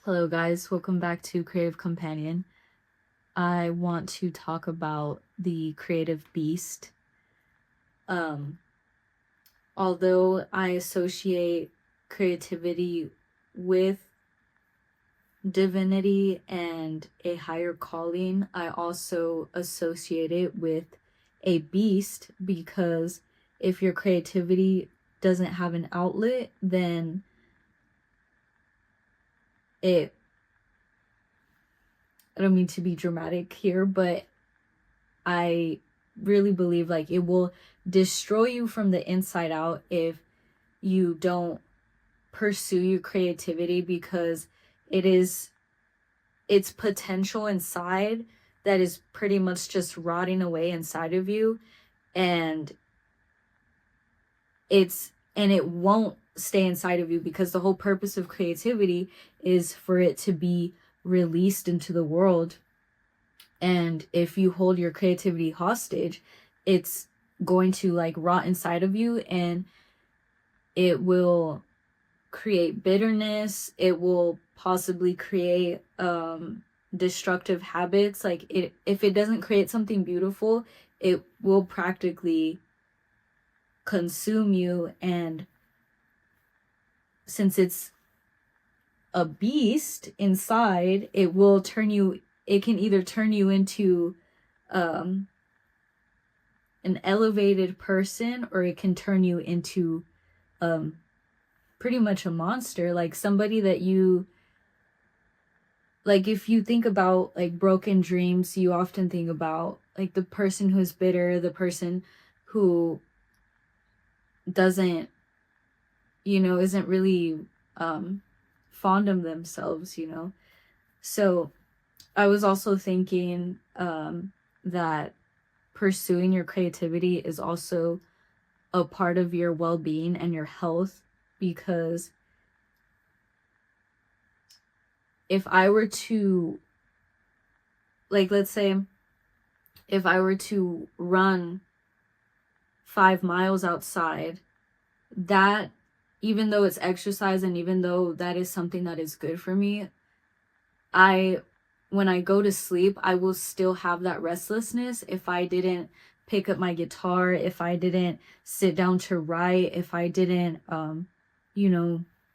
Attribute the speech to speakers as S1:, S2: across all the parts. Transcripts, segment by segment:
S1: Hello guys, welcome back to Creative Companion. I want to talk about the creative beast. Um, Although I associate creativity with divinity and a higher calling, I also associate it with a beast because if your creativity doesn't have an outlet, then I don't mean to be dramatic here, but I really believe like it will destroy you from the inside out if you don't pursue your creativity, because it is its potential inside that is pretty much just rotting away inside of you, and it won't stay inside of you, because the whole purpose of creativity is for it to be released into the world. And if you hold your creativity hostage, it's going to like rot inside of you, and it will create bitterness. It will possibly create destructive habits. Like if it doesn't create something beautiful, it will practically consume you. And since it's a beast inside, it can either turn you into an elevated person, or it can turn you into pretty much a monster, like somebody that you like. If you think about like broken dreams, you often think about like the person who's bitter, the person who doesn't, isn't really fond of themselves, So I was also thinking that pursuing your creativity is also a part of your well-being and your health, because if I were to, like, let's say if I were to run 5 miles outside, that, even though it's exercise and even though that is something that is good for me, when I go to sleep, I will still have that restlessness if I didn't pick up my guitar, if I didn't sit down to write, if I didn't,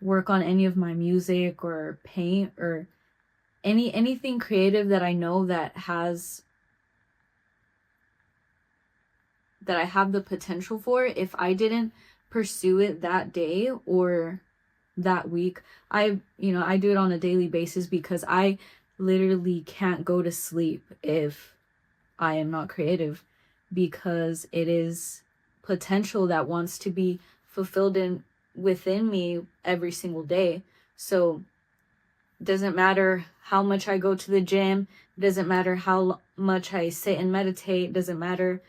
S1: work on any of my music or paint or anything creative that I know that I have the potential for. If I didn't pursue it that day or that week, I do it on a daily basis, because I literally can't go to sleep if I am not creative, because it is potential that wants to be fulfilled within me every single day. So it doesn't matter how much I go to the gym, it doesn't matter how much I sit and meditate, it doesn't matter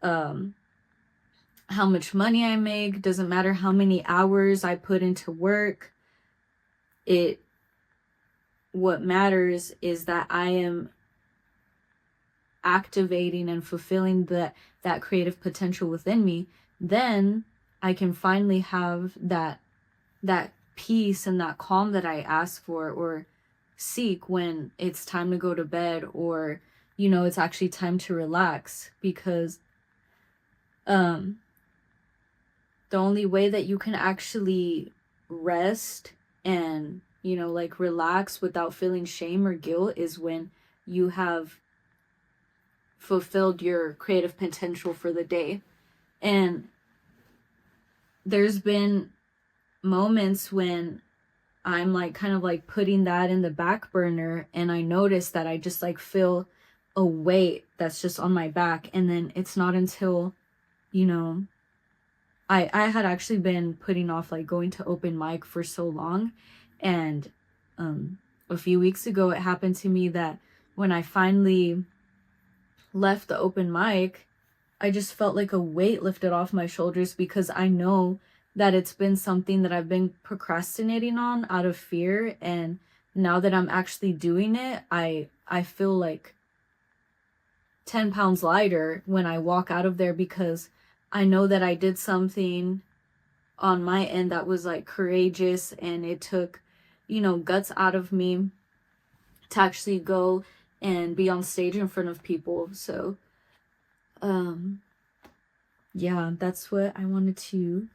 S1: how much money I make, doesn't matter how many hours I put into work. What matters is that I am activating and fulfilling that creative potential within me. Then I can finally have that peace and that calm that I ask for or seek when it's time to go to bed, or it's actually time to relax. Because the only way that you can actually rest and like relax without feeling shame or guilt is when you have fulfilled your creative potential for the day. And there's been moments when I'm like kind of like putting that in the back burner, and I notice that I just like feel a weight that's just on my back. And then it's not until I had actually been putting off like going to open mic for so long, and a few weeks ago it happened to me that when I finally left the open mic, I just felt like a weight lifted off my shoulders, because I know that it's been something that I've been procrastinating on out of fear, and now that I'm actually doing it, I feel like 10 pounds lighter when I walk out of there, because I know that I did something on my end that was like courageous, and it took guts out of me to actually go and be on stage in front of people. So yeah, that's what I wanted to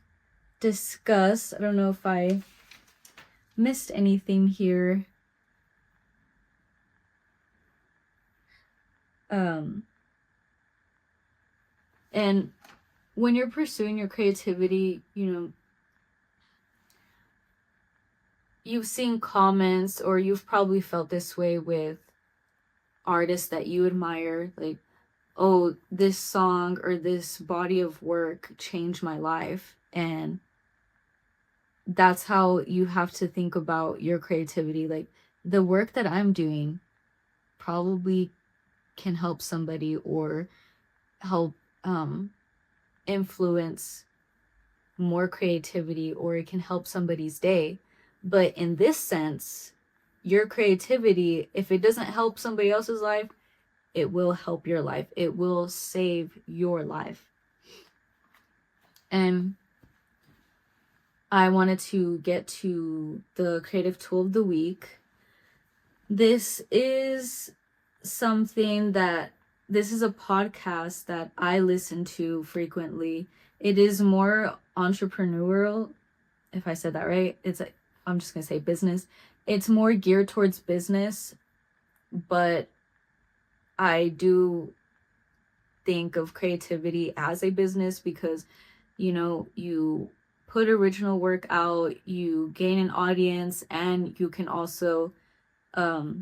S1: discuss. I don't know if I missed anything here. And when you're pursuing your creativity, you've seen comments, or you've probably felt this way with artists that you admire, like, oh, this song or this body of work changed my life. And that's how you have to think about your creativity. Like, the work that I'm doing probably can help somebody, or help influence more creativity, or it can help somebody's day. But in this sense, your creativity, if it doesn't help somebody else's life, it will help your life. It will save your life. And I wanted to get to the creative tool of the week. This is this is a podcast that I listen to frequently. It is more entrepreneurial, if I said that right. I'm just going to say business. It's more geared towards business, but I do think of creativity as a business, because, you put original work out, you gain an audience, and you can also have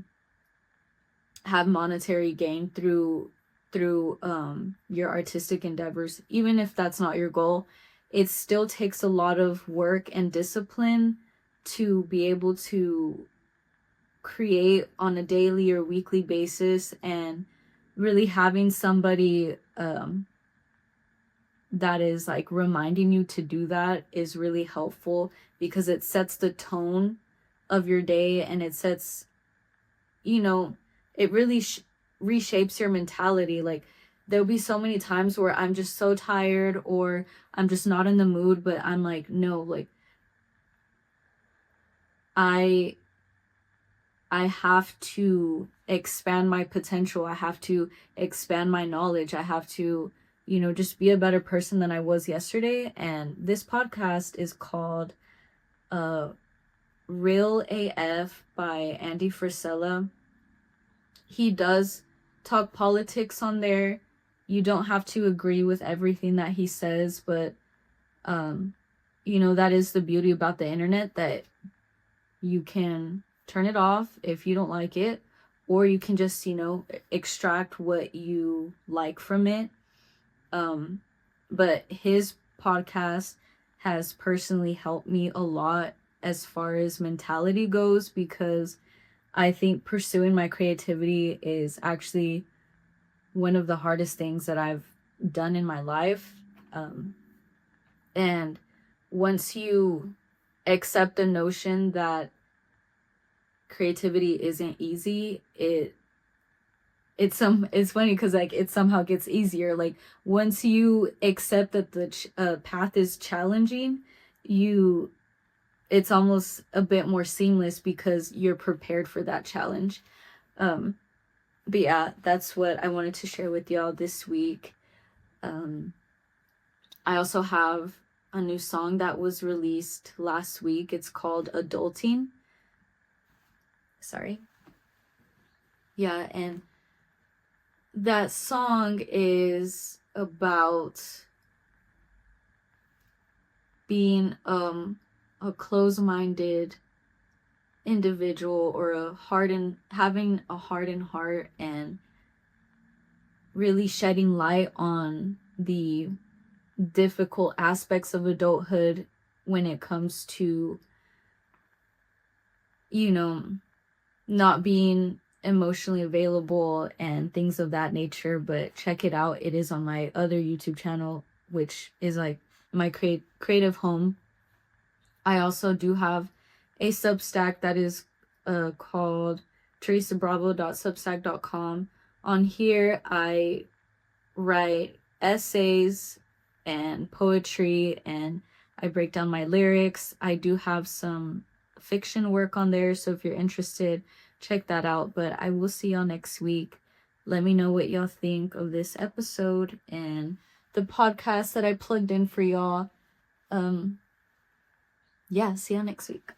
S1: monetary gain through your artistic endeavors. Even if that's not your goal, it still takes a lot of work and discipline to be able to create on a daily or weekly basis. And really having somebody that is like reminding you to do that is really helpful, because it sets the tone of your day, and it sets, it really reshapes your mentality. Like, there'll be so many times where I'm just so tired, or I'm just not in the mood, but I'm like, no, like, I have to expand my potential. I have to expand my knowledge. I have to, just be a better person than I was yesterday. And this podcast is called Real AF by Andy Frisella. He does talk politics on there. You don't have to agree with everything that he says, but that is the beauty about the internet, that you can turn it off if you don't like it, or you can just, extract what you like from it. But his podcast has personally helped me a lot as far as mentality goes, because I think pursuing my creativity is actually one of the hardest things that I've done in my life. And once you accept the notion that creativity isn't easy, it's funny, because like it somehow gets easier. Like, once you accept that the path is challenging, it's almost a bit more seamless, because you're prepared for that challenge. But yeah, that's what I wanted to share with y'all this week. I also have a new song that was released last week. It's called Adulting. Sorry. Yeah, and that song is about being a closed-minded individual, or having a hardened heart, and really shedding light on the difficult aspects of adulthood when it comes to, not being emotionally available and things of that nature. But check it out. It is on my other YouTube channel, which is like my creative home. I also do have a Substack that is called teresabravo.substack.com. On here, I write essays and poetry, and I break down my lyrics. I do have some fiction work on there, so if you're interested, check that out. But I will see y'all next week. Let me know what y'all think of this episode and the podcast that I plugged in for y'all. Yeah, see y'all next week.